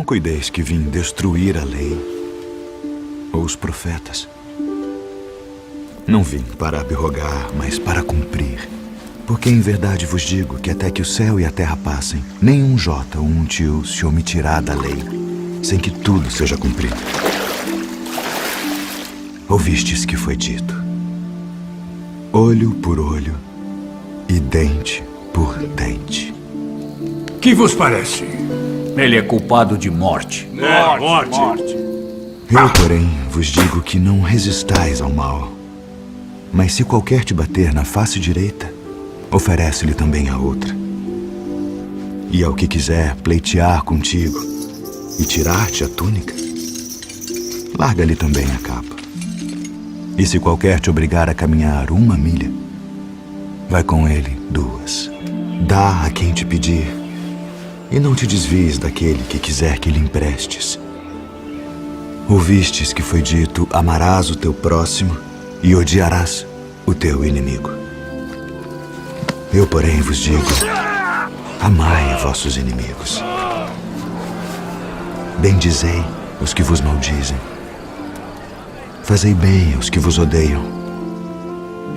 Não cuideis que vim destruir a lei ou os profetas. Não vim para abrogar, mas para cumprir. Porque em verdade vos digo que até que o céu e a terra passem, nenhum jota ou um tio se omitirá da lei, sem que tudo seja cumprido. Ouvistes que foi dito: olho por olho e dente por dente. Que vos parece? Ele é culpado de morte. Morte. Eu, porém, vos digo que não resistais ao mal. Mas se qualquer te bater na face direita, oferece-lhe também a outra. E ao que quiser pleitear contigo e tirar-te a túnica, larga-lhe também a capa. E se qualquer te obrigar a caminhar 1 milha, vai com ele 2. Dá a quem te pedir, e não te desvies daquele que quiser que lhe emprestes. Ouvistes que foi dito: amarás o teu próximo e odiarás o teu inimigo. Eu, porém, vos digo: amai vossos inimigos. Bendizei os que vos maldizem. Fazei bem aos que vos odeiam.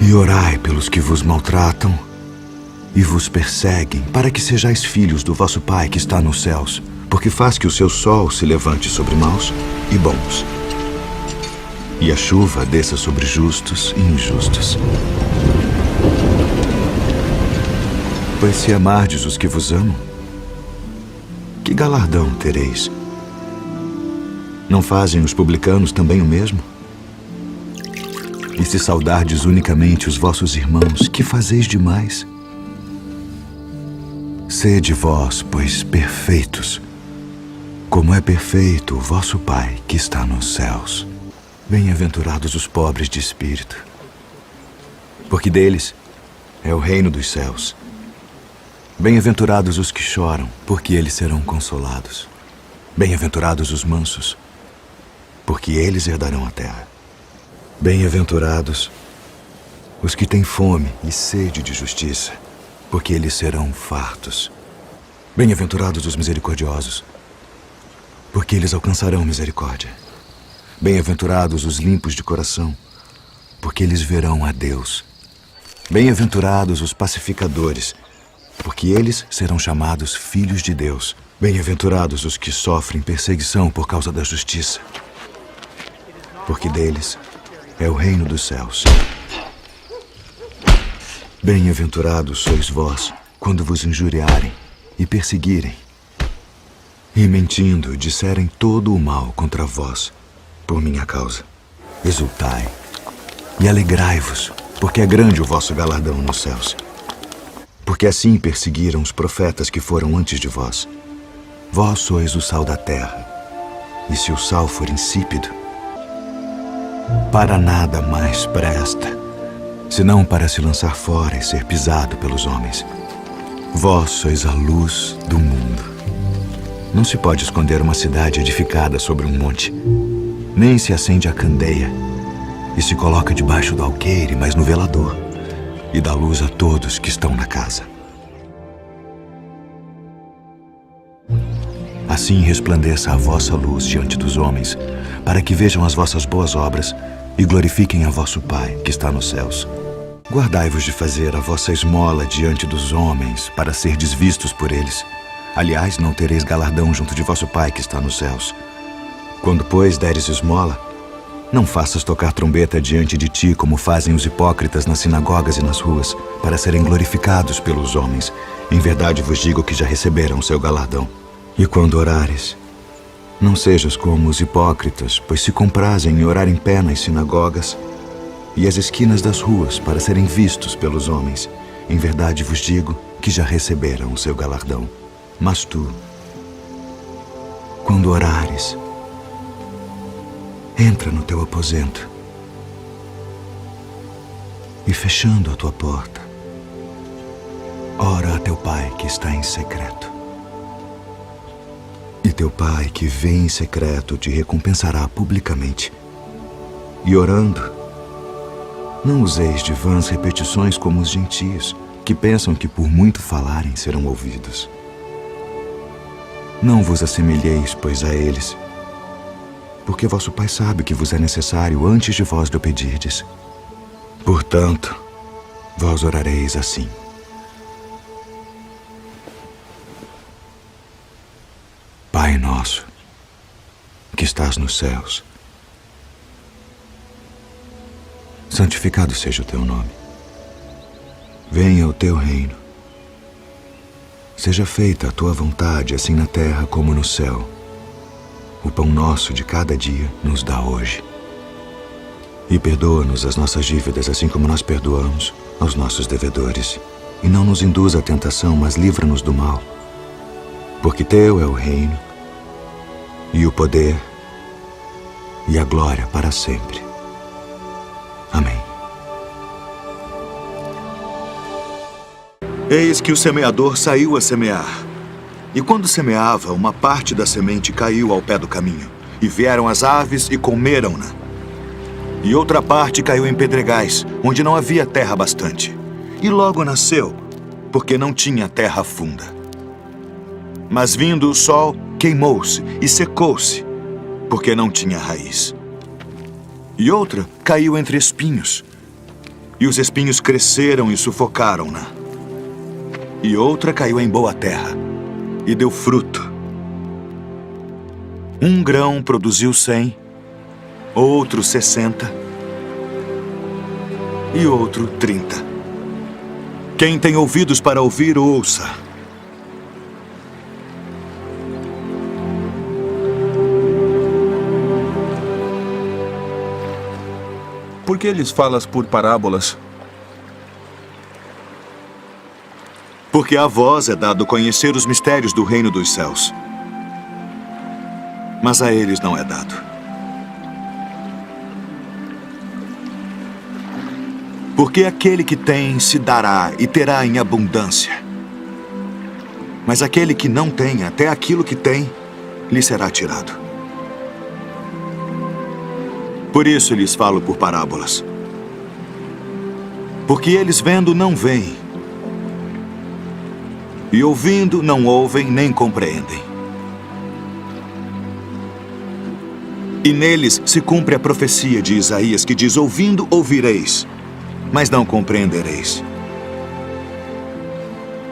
E orai pelos que vos maltratam e vos perseguem, para que sejais filhos do vosso Pai que está nos céus, porque faz que o seu sol se levante sobre maus e bons, e a chuva desça sobre justos e injustos. Pois se amardes os que vos amam, que galardão tereis? Não fazem os publicanos também o mesmo? E se saudardes unicamente os vossos irmãos, que fazeis demais? Sede vós, pois, perfeitos, como é perfeito o vosso Pai que está nos céus. Bem-aventurados os pobres de espírito, porque deles é o reino dos céus. Bem-aventurados os que choram, porque eles serão consolados. Bem-aventurados os mansos, porque eles herdarão a terra. Bem-aventurados os que têm fome e sede de justiça, porque eles serão fartos. Bem-aventurados os misericordiosos, porque eles alcançarão misericórdia. Bem-aventurados os limpos de coração, porque eles verão a Deus. Bem-aventurados os pacificadores, porque eles serão chamados filhos de Deus. Bem-aventurados os que sofrem perseguição por causa da justiça, porque deles é o reino dos céus. Bem-aventurados sois vós, quando vos injuriarem e perseguirem, e mentindo disserem todo o mal contra vós, por minha causa. Exultai e alegrai-vos, porque é grande o vosso galardão nos céus. Porque assim perseguiram os profetas que foram antes de vós. Vós sois o sal da terra, e se o sal for insípido, para nada mais presta, senão para se lançar fora e ser pisado pelos homens. Vós sois a luz do mundo. Não se pode esconder uma cidade edificada sobre um monte, nem se acende a candeia e se coloca debaixo do alqueire, mas no velador, e dá luz a todos que estão na casa. Assim resplandeça a vossa luz diante dos homens, para que vejam as vossas boas obras e glorifiquem a vosso Pai que está nos céus. Guardai-vos de fazer a vossa esmola diante dos homens, para serdes vistos por eles. Aliás, não tereis galardão junto de vosso Pai que está nos céus. Quando, pois, deres esmola, não faças tocar trombeta diante de ti, como fazem os hipócritas nas sinagogas e nas ruas, para serem glorificados pelos homens. Em verdade vos digo que já receberam o seu galardão. E quando orares, não sejas como os hipócritas, pois se comprazem em orar em pé nas sinagogas e as esquinas das ruas, para serem vistos pelos homens. Em verdade vos digo que já receberam o seu galardão. Mas tu, quando orares, entra no teu aposento e, fechando a tua porta, ora a teu Pai que está em secreto. E teu Pai que vê em secreto te recompensará publicamente. E orando, não useis de vãs repetições como os gentios, que pensam que por muito falarem serão ouvidos. Não vos assemelheis, pois, a eles, porque vosso Pai sabe que vos é necessário antes de vós lhe pedirdes. Portanto, vós orareis assim: Pai nosso, que estás nos céus, santificado seja o teu nome. Venha o teu reino. Seja feita a tua vontade, assim na terra como no céu. O pão nosso de cada dia nos dá hoje. E perdoa-nos as nossas dívidas, assim como nós perdoamos aos nossos devedores. E não nos induza à tentação, mas livra-nos do mal. Porque teu é o reino, e o poder, e a glória para sempre. Amém. Eis que o semeador saiu a semear. E quando semeava, uma parte da semente caiu ao pé do caminho, e vieram as aves e comeram-na. E outra parte caiu em pedregais, onde não havia terra bastante. E logo nasceu, porque não tinha terra funda. Mas vindo o sol, queimou-se e secou-se, porque não tinha raiz. E outra caiu entre espinhos, e os espinhos cresceram e sufocaram-na. E outra caiu em boa terra, e deu fruto. Um grão produziu 100, outro 60, e outro 30. Quem tem ouvidos para ouvir, ouça. Por que lhes falas por parábolas? Porque a vós é dado conhecer os mistérios do reino dos céus. Mas a eles não é dado. Porque aquele que tem se dará e terá em abundância. Mas aquele que não tem, até aquilo que tem, lhe será tirado. Por isso lhes falo por parábolas. Porque eles vendo não veem, e ouvindo não ouvem nem compreendem. E neles se cumpre a profecia de Isaías, que diz: ouvindo ouvireis, mas não compreendereis.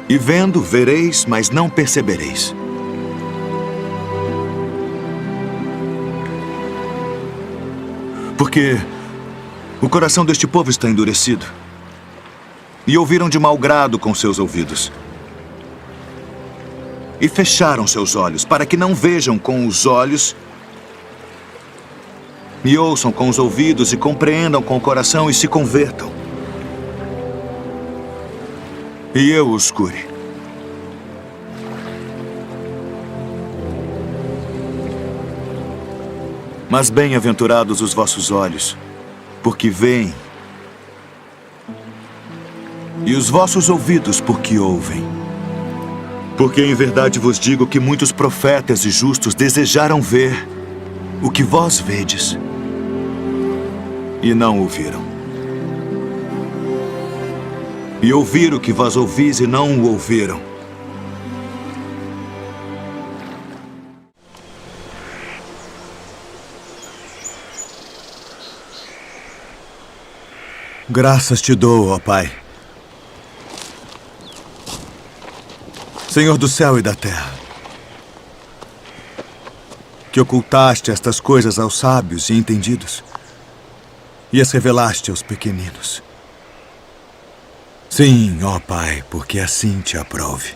E vendo vereis, mas não percebereis. Porque o coração deste povo está endurecido, e ouviram de mau grado com seus ouvidos, e fecharam seus olhos, para que não vejam com os olhos, e ouçam com os ouvidos, e compreendam com o coração, e se convertam. E eu os cure. Mas bem-aventurados os vossos olhos, porque veem, e os vossos ouvidos, porque ouvem. Porque em verdade vos digo que muitos profetas e justos desejaram ver o que vós vedes, e não ouviram. E ouvir o que vós ouvis e não o ouviram. Graças te dou, ó Pai, Senhor do céu e da terra, que ocultaste estas coisas aos sábios e entendidos e as revelaste aos pequeninos. Sim, ó Pai, porque assim te aprove.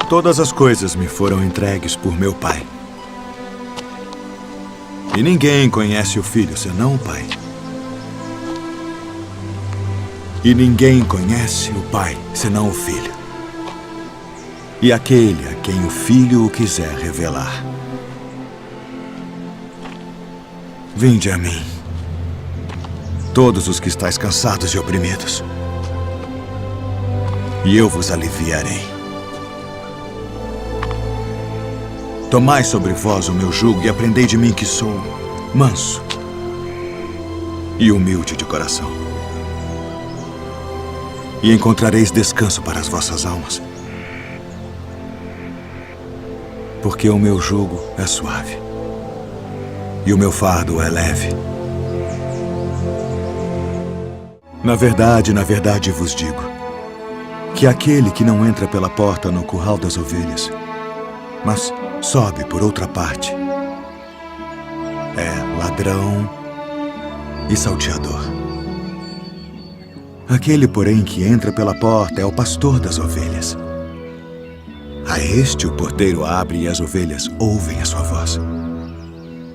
Todas as coisas me foram entregues por meu Pai. E ninguém conhece o Filho senão o Pai. E ninguém conhece o Pai senão o Filho. E aquele a quem o Filho o quiser revelar. Vinde a mim, todos os que estáis cansados e oprimidos, e eu vos aliviarei. Tomai sobre vós o meu jugo e aprendei de mim, que sou manso e humilde de coração. E encontrareis descanso para as vossas almas. Porque o meu jugo é suave e o meu fardo é leve. Na verdade vos digo que aquele que não entra pela porta no curral das ovelhas, mas sobe por outra parte, é ladrão e salteador. Aquele, porém, que entra pela porta é o pastor das ovelhas. A este o porteiro abre e as ovelhas ouvem a sua voz.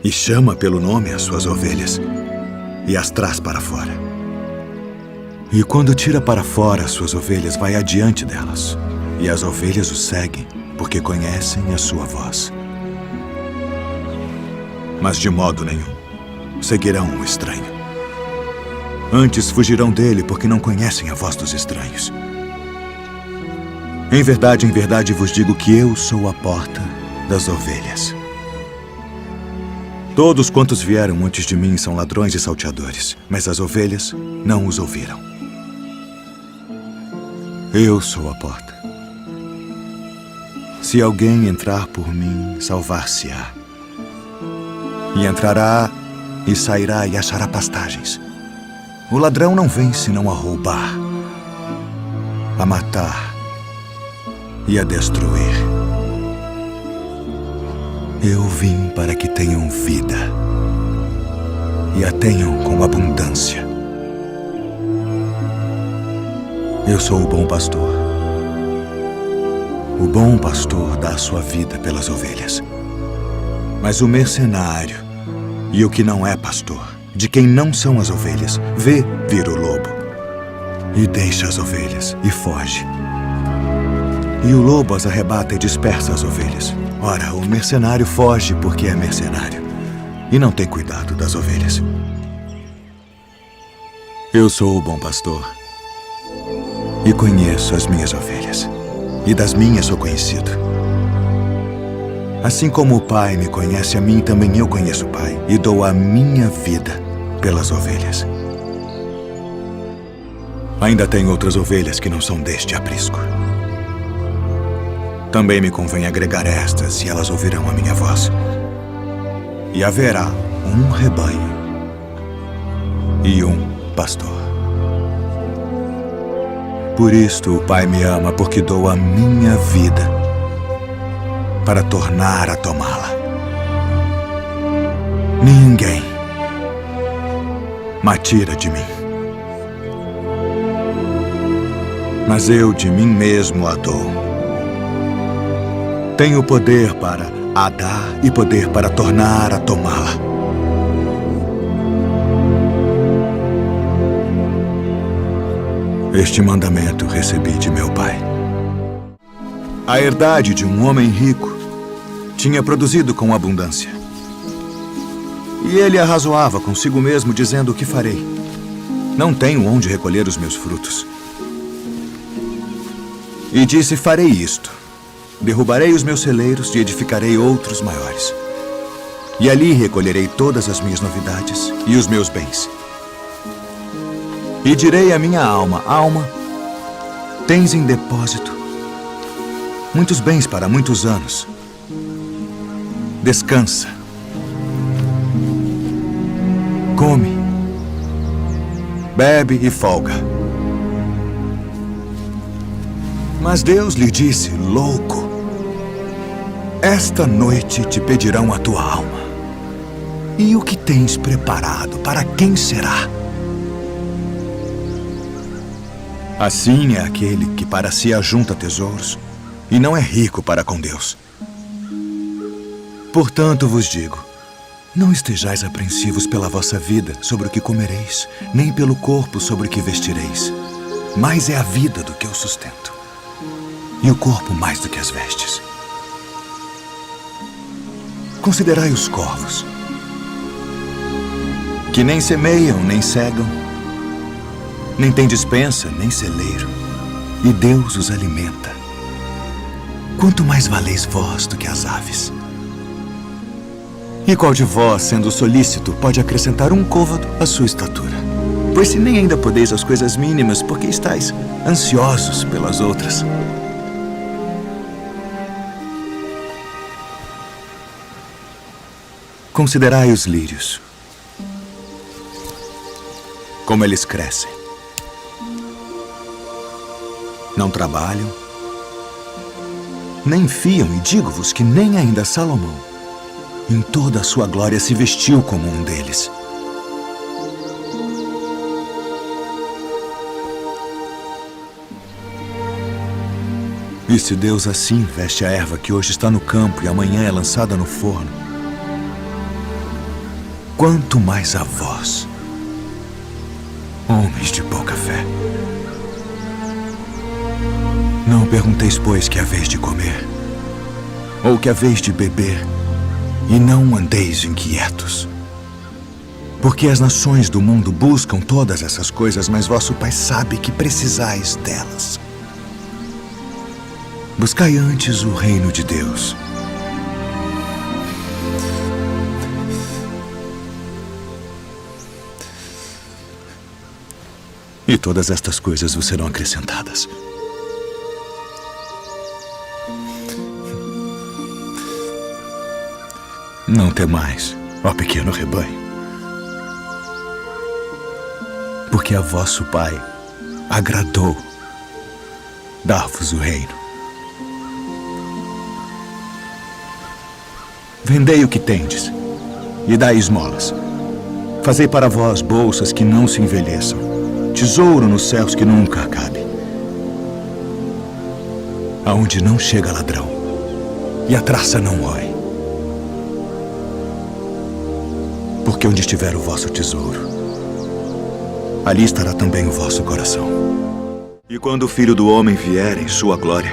E chama pelo nome as suas ovelhas e as traz para fora. E quando tira para fora as suas ovelhas, vai adiante delas. E as ovelhas o seguem, porque conhecem a sua voz. Mas de modo nenhum seguirão o estranho. Antes fugirão dele, porque não conhecem a voz dos estranhos. Em verdade vos digo que eu sou a porta das ovelhas. Todos quantos vieram antes de mim são ladrões e salteadores, mas as ovelhas não os ouviram. Eu sou a porta. Se alguém entrar por mim, salvar-se-á. E entrará e sairá e achará pastagens. O ladrão não vem senão a roubar, a matar e a destruir. Eu vim para que tenham vida e a tenham com abundância. Eu sou o bom pastor. O bom pastor dá a sua vida pelas ovelhas. Mas o mercenário e o que não é pastor, de quem não são as ovelhas, vê vir o lobo e deixa as ovelhas e foge. E o lobo as arrebata e dispersa as ovelhas. Ora, o mercenário foge porque é mercenário e não tem cuidado das ovelhas. Eu sou o bom pastor e conheço as minhas ovelhas, e das minhas sou conhecido. Assim como o Pai me conhece a mim, também eu conheço o Pai, e dou a minha vida pelas ovelhas. Ainda tenho outras ovelhas que não são deste aprisco. Também me convém agregar estas, e elas ouvirão a minha voz. E haverá um rebanho e um pastor. Por isto o Pai me ama, porque dou a minha vida para tornar a tomá-la. Ninguém me tira de mim, mas eu de mim mesmo a dou. Tenho poder para a dar e poder para tornar a tomá-la. Este mandamento recebi de meu pai. A herdade de um homem rico tinha produzido com abundância. E ele arrazoava consigo mesmo, dizendo: o que farei? Não tenho onde recolher os meus frutos. E disse: farei isto. Derrubarei os meus celeiros e edificarei outros maiores. E ali recolherei todas as minhas novidades e os meus bens. E direi à minha alma: alma, tens em depósito muitos bens para muitos anos. Descansa. Come. Bebe e folga. Mas Deus lhe disse: louco, esta noite te pedirão a tua alma. E o que tens preparado, para quem será? Assim é aquele que para si ajunta tesouros e não é rico para com Deus. Portanto vos digo, não estejais apreensivos pela vossa vida sobre o que comereis, nem pelo corpo sobre o que vestireis. Mais é a vida do que o sustento, e o corpo mais do que as vestes. Considerai os corvos, que nem semeiam, nem cegam, nem têm despensa, nem celeiro, e Deus os alimenta. Quanto mais valeis vós do que as aves. E qual de vós, sendo solícito, pode acrescentar um côvado à sua estatura? Pois se nem ainda podeis as coisas mínimas, porque estáis ansiosos pelas outras. Considerai os lírios, como eles crescem. Não trabalham, nem fiam, e digo-vos que nem ainda Salomão, em toda a sua glória, se vestiu como um deles. E se Deus assim veste a erva que hoje está no campo e amanhã é lançada no forno, quanto mais a vós, homens de pouca fé. Não pergunteis, pois, que haveis de comer, ou que haveis de beber, e não andeis inquietos. Porque as nações do mundo buscam todas essas coisas, mas vosso Pai sabe que precisais delas. Buscai antes o reino de Deus. E todas estas coisas vos serão acrescentadas. Não temais, ó pequeno rebanho, porque a vosso Pai agradou dar-vos o reino. Vendei o que tendes e dai esmolas. Fazei para vós bolsas que não se envelheçam, tesouro nos céus que nunca acabe, aonde não chega ladrão e a traça não rói. Porque onde estiver o vosso tesouro, ali estará também o vosso coração. E quando o Filho do Homem vier em sua glória,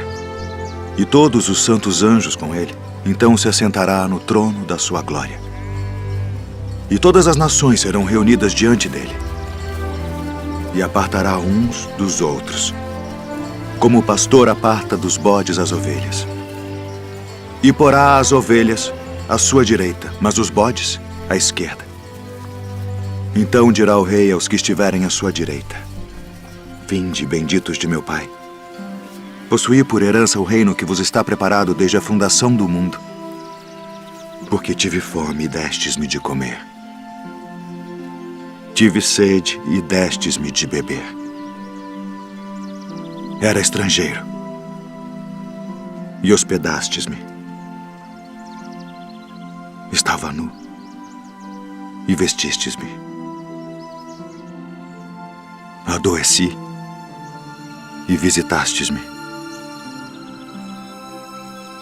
e todos os santos anjos com ele, então se assentará no trono da sua glória. E todas as nações serão reunidas diante dele. E apartará uns dos outros, como o pastor aparta dos bodes as ovelhas. E porá as ovelhas à sua direita, mas os bodes à esquerda. Então dirá o rei aos que estiverem à sua direita: Vinde, benditos de meu Pai. Possuí por herança o reino que vos está preparado desde a fundação do mundo. Porque tive fome e destes-me de comer. Tive sede e destes-me de beber. Era estrangeiro e hospedastes-me. Estava nu e vestistes-me. Adoeci e visitastes-me.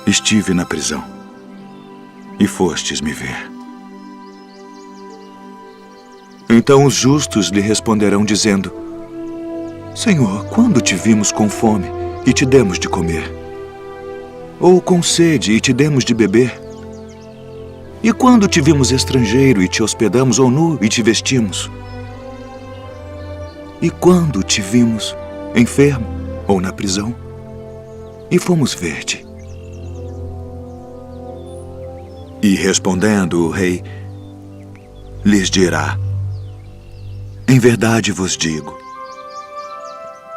Estive na prisão e fostes me ver. Então os justos lhe responderão dizendo: Senhor, quando te vimos com fome e te demos de comer? Ou com sede e te demos de beber? E quando te vimos estrangeiro e te hospedamos, ou nu e te vestimos? E quando te vimos enfermo ou na prisão e fomos ver-te? E respondendo o rei, lhes dirá: Em verdade vos digo,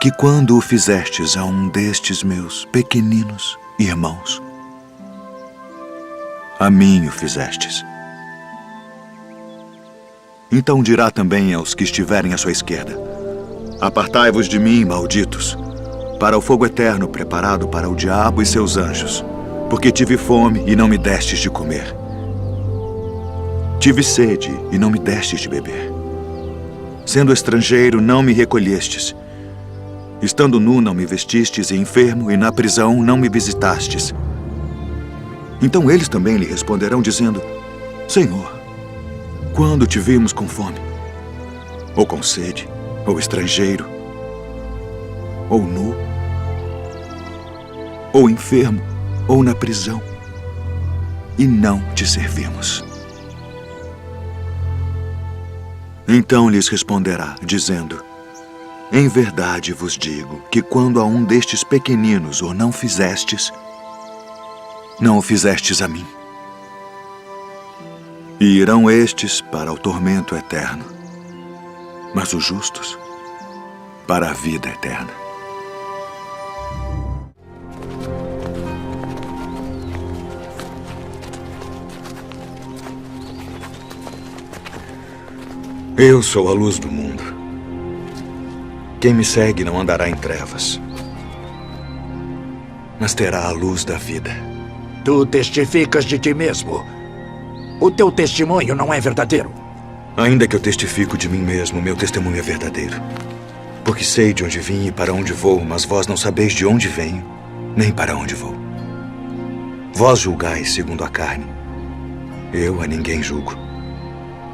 que quando o fizestes a um destes meus pequeninos irmãos, a mim o fizestes. Então dirá também aos que estiverem à sua esquerda: Apartai-vos de mim, malditos, para o fogo eterno preparado para o diabo e seus anjos, porque tive fome e não me destes de comer. Tive sede e não me destes de beber. Sendo estrangeiro, não me recolhestes. Estando nu, não me vestistes, e enfermo, e na prisão, não me visitastes. Então eles também lhe responderão, dizendo: Senhor, quando te vimos com fome, ou com sede, ou estrangeiro, ou nu, ou enfermo, ou na prisão, e não te servimos? Então lhes responderá, dizendo: Em verdade vos digo que quando a um destes pequeninos o não fizestes, não o fizestes a mim. E irão estes para o tormento eterno, mas os justos para a vida eterna. Eu sou a luz do mundo. Quem me segue não andará em trevas, mas terá a luz da vida. Tu testificas de ti mesmo. O teu testemunho não é verdadeiro. Ainda que eu testifico de mim mesmo, meu testemunho é verdadeiro. Porque sei de onde vim e para onde vou, mas vós não sabeis de onde venho, nem para onde vou. Vós julgais segundo a carne. Eu a ninguém julgo.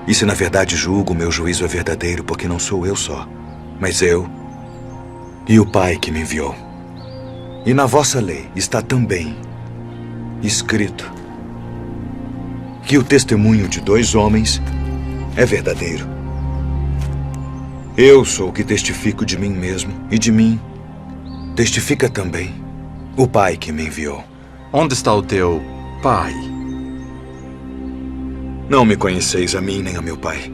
E se na verdade julgo, meu juízo é verdadeiro, porque não sou eu só, mas eu e o Pai que me enviou. E na vossa lei está também escrito que o testemunho de 2 homens é verdadeiro. Eu sou o que testifico de mim mesmo, e de mim testifica também o Pai que me enviou. Onde está o teu pai? Não me conheceis a mim nem a meu Pai.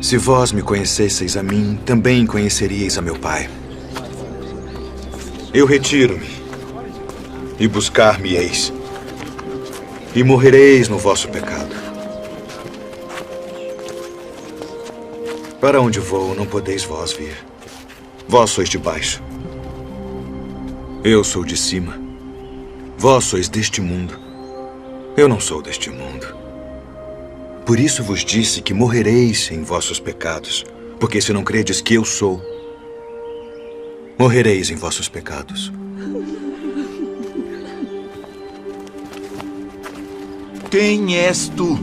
Se vós me conhecesseis a mim, também conheceríeis a meu Pai. Eu retiro-me, e buscar-me-eis, e morrereis no vosso pecado. Para onde vou, não podeis vós vir. Vós sois de baixo. Eu sou de cima. Vós sois deste mundo. Eu não sou deste mundo. Por isso vos disse que morrereis em vossos pecados, porque se não credes que eu sou, morrereis em vossos pecados. Quem és tu?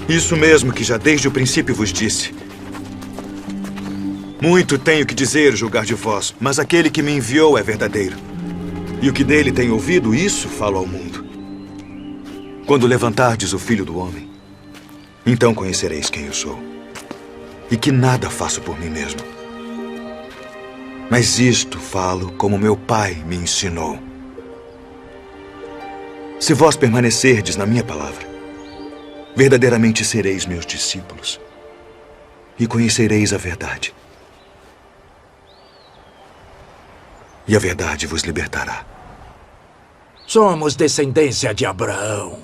Isso mesmo que já desde o princípio vos disse. Muito tenho que dizer, julgar de vós, mas aquele que me enviou é verdadeiro. E o que dele tenho ouvido, isso falo ao mundo. Quando levantardes o Filho do Homem, então conhecereis quem eu sou. E que nada faço por mim mesmo. Mas isto falo como meu Pai me ensinou. Se vós permanecerdes na minha palavra, verdadeiramente sereis meus discípulos e conhecereis a verdade. E a verdade vos libertará. Somos descendência de Abraão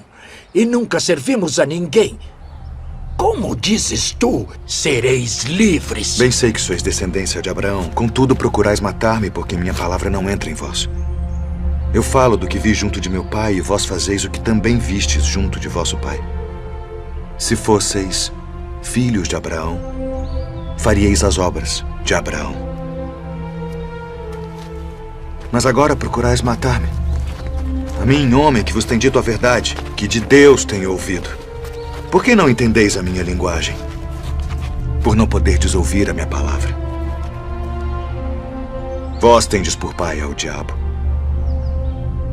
e nunca servimos a ninguém. Como dizes tu, sereis livres? Bem sei que sois descendência de Abraão, contudo procurais matar-me, porque minha palavra não entra em vós. Eu falo do que vi junto de meu pai, e vós fazeis o que também vistes junto de vosso pai. Se fosseis filhos de Abraão, faríeis as obras de Abraão. Mas agora procurais matar-me. A mim, homem que vos tem dito a verdade, que de Deus tenho ouvido. Por que não entendeis a minha linguagem? Por não poderdes ouvir a minha palavra. Vós tendes por pai ao diabo.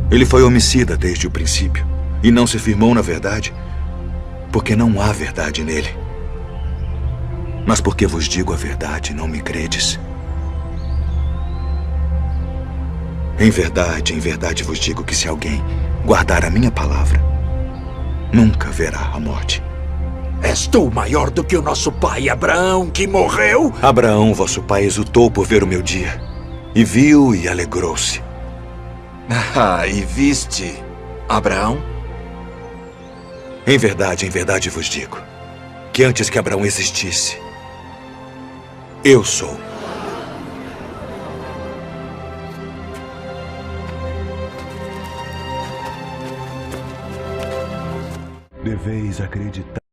Ele foi homicida desde o princípio e não se firmou na verdade, porque não há verdade nele. Mas porque vos digo a verdade, não me credes. Em verdade vos digo que se alguém guardar a minha palavra, nunca verá a morte. És tu maior do que o nosso pai Abraão, que morreu? Abraão, vosso pai, exultou por ver o meu dia, e viu e alegrou-se. Ah, e viste Abraão? Em verdade vos digo, que antes que Abraão existisse, eu sou. Deveis acreditar.